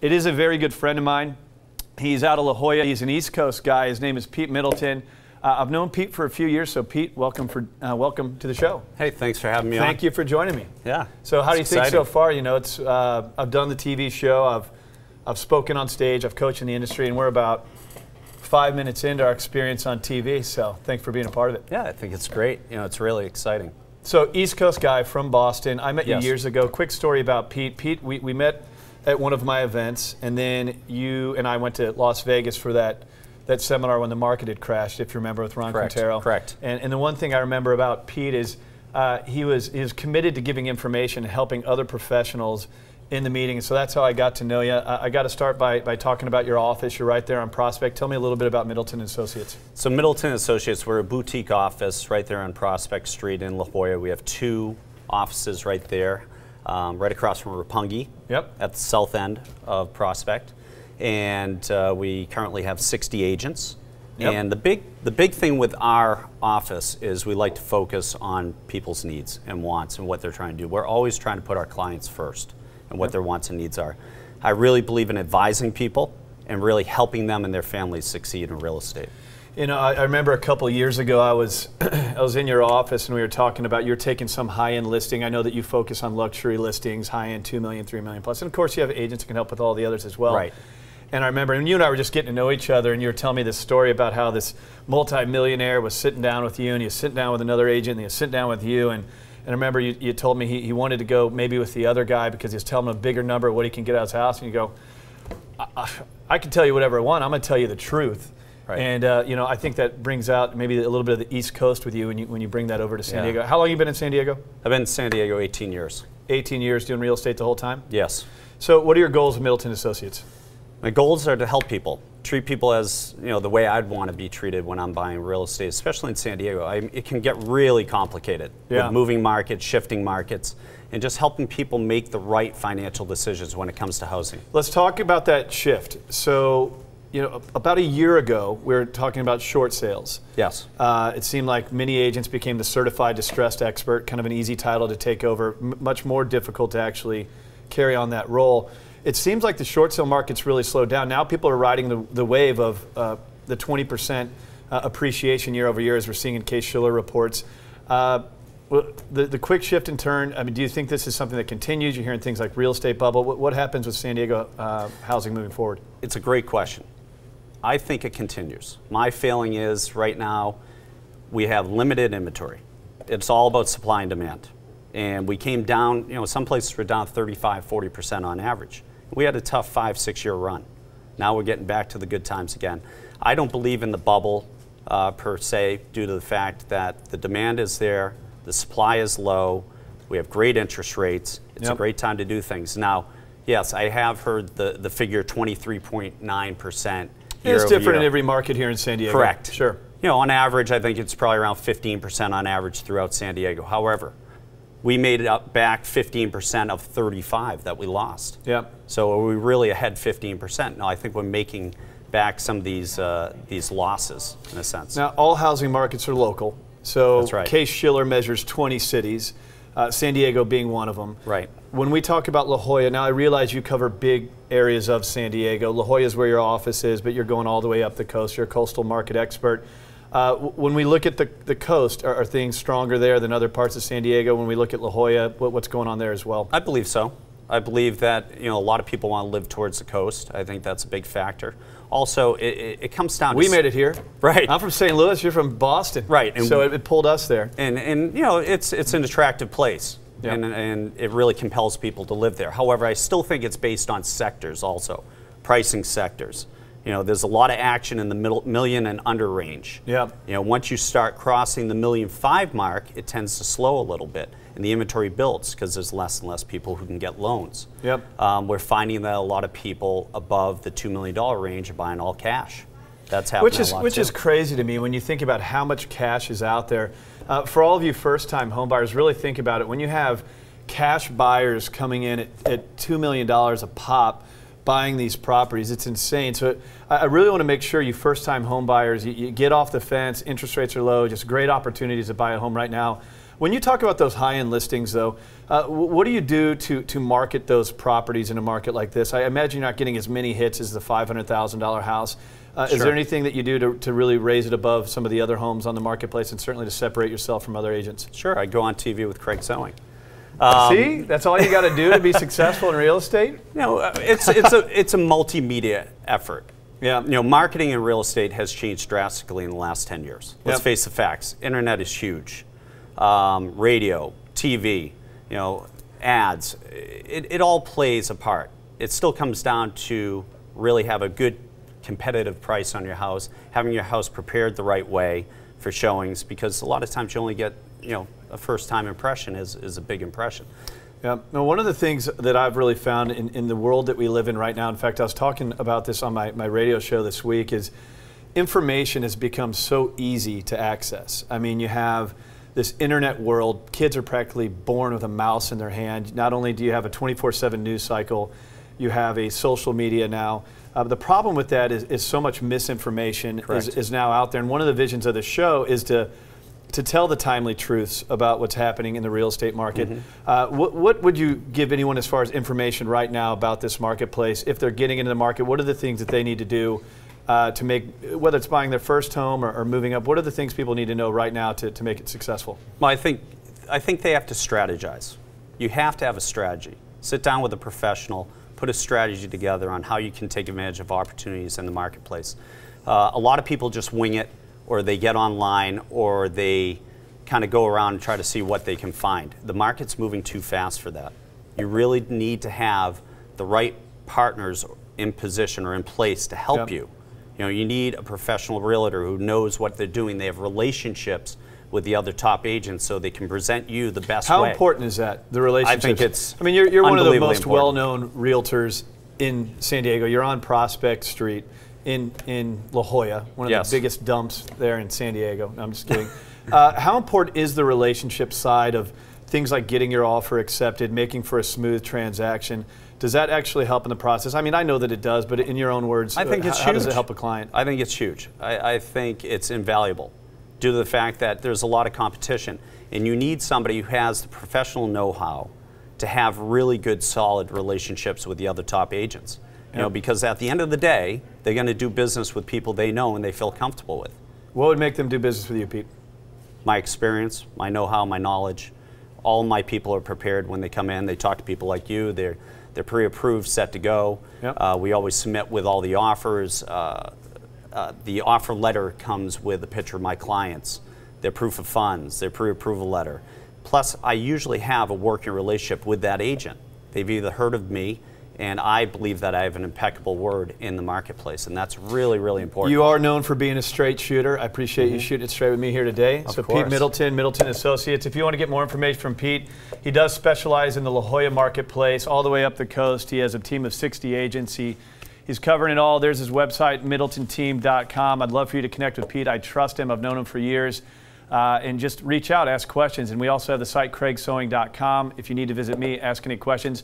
It is a very good friend of mine. He's out of La Jolla. He's an East Coast guy. His name is Pete Middleton. I've known Pete for a few years, so Pete, welcome to the show. Hey, thanks for having me on. Thank you for joining me. Yeah. So how do you think so far? You know, it's I've done the TV show. I've spoken on stage. I've coached in the industry, and we're about 5 minutes into our experience on TV. So thanks for being a part of it. Yeah, I think it's great. You know, it's really exciting. So East Coast guy from Boston. I met you Yes. years ago. Quick story about Pete. Pete, we met at one of my events, and then you and I went to Las Vegas for that seminar when the market had crashed, if you remember, with Ron Quintero. Correct. And the one thing I remember about Pete is he was committed to giving information and helping other professionals in the meeting. And so that's how I got to know you. I got to start by talking about your office. You're right there on Prospect. Tell me a little bit about Middleton Associates. So Middleton Associates, we're a boutique office right there on Prospect Street in La Jolla. We have 2 offices right there, right across from Roppongi. Yep. At the south end of Prospect. And we currently have 60 agents. Yep. And the big thing with our office is we like to focus on people's needs and wants and what they're trying to do. We're always trying to put our clients first and what their wants and needs are. I really believe in advising people and really helping them and their families succeed in real estate. You know, I remember a couple of years ago I was in your office and we were talking about you're taking some high-end listing. I know that you focus on luxury listings, high-end, 2 million, 3 million plus. And of course you have agents who can help with all the others as well. Right. And I remember, and you and I were just getting to know each other, and you were telling me this story about how this multi-millionaire was sitting down with you, and he was sitting down with another agent, and he was sitting down with you, and I remember you told me he wanted to go maybe with the other guy because he was telling him a bigger number of what he can get out of his house, and you go, I can tell you whatever I want, I'm going to tell you the truth. Right. And you know, I think that brings out maybe a little bit of the East Coast with you when you bring that over to San Diego. How long have you been in San Diego? I've been in San Diego 18 years. 18 years doing real estate the whole time? Yes. So what are your goals with Middleton Associates? My goals are to help people, treat people as, you know, the way I'd want to be treated when I'm buying real estate, especially in San Diego. It can get really complicated with moving markets, shifting markets, and just helping people make the right financial decisions when it comes to housing. Let's talk about that shift. So, you know, about a year ago, we were talking about short sales. Yes. It seemed like many agents became the certified distressed expert, kind of an easy title to take over, much more difficult to actually carry on that role. It seems like the short sale market's really slowed down. Now people are riding the wave of the 20% appreciation year over year, as we're seeing in Case-Shiller reports. The quick shift and turn, I mean, do you think this is something that continues? You're hearing things like real estate bubble. What happens with San Diego housing moving forward? It's a great question. I think it continues. My feeling is right now we have limited inventory. It's all about supply and demand. And we came down, you know, some places were down 35, 40% on average. We had a tough 5-6 year run. Now we're getting back to the good times again. I don't believe in the bubble per se, due to the fact that the demand is there, the supply is low, we have great interest rates, it's a great time to do things. Now, yes, I have heard the figure 23.9%. It's different in every market here in San Diego. Correct. Sure. You know, on average, I think it's probably around 15% on average throughout San Diego. However, we made it up back 15% of 35 that we lost. Yeah. So are we really ahead 15%? No, I think we're making back some of these losses in a sense. Now, all housing markets are local. So that's right. Case-Shiller measures 20 cities, San Diego being one of them. Right. When we talk about La Jolla, now I realize you cover big areas of San Diego. La Jolla is where your office is, but you're going all the way up the coast. You're a coastal market expert. When we look at the coast, are things stronger there than other parts of San Diego? When we look at La Jolla, what's going on there as well? I believe so. I believe that, you know, a lot of people want to live towards the coast. I think that's a big factor. Also, it comes down to... We made it here. Right. I'm from St. Louis, you're from Boston. Right. And so it pulled us there. And you know, it's an attractive place. Yep. And it really compels people to live there. However, I still think it's based on sectors also, pricing sectors. You know, there's a lot of action in the million and under range. Yeah. You know, once you start crossing the 1.5 million mark, it tends to slow a little bit, and the inventory builds because there's less and less people who can get loans. Yep. We're finding that a lot of people above the $2 million range are buying all cash. That's happening a lot Which too. is crazy to me when you think about how much cash is out there. For all of you first-time homebuyers, really think about it. When you have cash buyers coming in at $2 million a pop, buying these properties, it's insane. So I really want to make sure you first-time home buyers, you get off the fence, interest rates are low, just great opportunities to buy a home right now. When you talk about those high-end listings, though, what do you do to market those properties in a market like this? I imagine you're not getting as many hits as the $500,000 house. Sure. Is there anything that you do to really raise it above some of the other homes on the marketplace, and certainly to separate yourself from other agents? Sure, I go on TV with Craig Sewing. See, that's all you got to do to be successful in real estate? It's a multimedia effort. Yeah. Marketing in real estate has changed drastically in the last 10 years. Let's face the facts. Internet is huge. Radio, TV, ads, it all plays a part. It still comes down to really have a good competitive price on your house, having your house prepared the right way for showings, because a lot of times you only get, a first-time impression is a big impression. Yeah. Now, one of the things that I've really found in the world that we live in right now, in fact, I was talking about this on my radio show this week, is information has become so easy to access. I mean, you have this internet world. Kids are practically born with a mouse in their hand. Not only do you have a 24/7 news cycle, you have a social media now. The problem with that is so much misinformation is now out there. And one of the visions of the show is to tell the timely truths about what's happening in the real estate market. What would you give anyone as far as information right now about this marketplace? If they're getting into the market, what are the things that they need to do to make, whether it's buying their first home or moving up, what are the things people need to know right now to make it successful? Well, I think they have to strategize. You have to have a strategy. Sit down with a professional, put a strategy together on how you can take advantage of opportunities in the marketplace. A lot of people just wing it, or they get online, or they kind of go around and try to see what they can find. The market's moving too fast for that. You really need to have the right partners in position or in place to help you. You need a professional realtor who knows what they're doing. They have relationships with the other top agents so they can present you the best way. How important is that, the relationships? I think it's I mean, you're one of the most important. well-known realtors in San Diego. You're on Prospect Street in La Jolla, one of the biggest dumps there in San Diego. No, I'm just kidding. How important is the relationship side of things like getting your offer accepted, making for a smooth transaction? Does that actually help in the process? I mean, I know that it does, but in your own words, I think it's how does it help a client? I think it's huge. I think it's invaluable due to the fact that there's a lot of competition, and you need somebody who has the professional know-how to have really good, solid relationships with the other top agents. Because at the end of the day, they're going to do business with people they know and they feel comfortable with. What would make them do business with you, Pete? My experience, my know-how, my knowledge. All my people are prepared when they come in. They talk to people like you. They're pre-approved, set to go. We always submit with all the offers. The offer letter comes with a picture of my clients, their proof of funds, their pre-approval letter. Plus, I usually have a working relationship with that agent. They've either heard of me, and I believe that I have an impeccable word in the marketplace, and that's really, really important. You are known for being a straight shooter. I appreciate you shooting it straight with me here today. Of course. Pete Middleton, Middleton Associates. If you want to get more information from Pete, he does specialize in the La Jolla marketplace all the way up the coast. He has a team of 60 agents. He's covering it all. There's his website, middletonteam.com. I'd love for you to connect with Pete. I trust him. I've known him for years. And just reach out, ask questions. And we also have the site, craigsewing.com. If you need to visit me, ask any questions.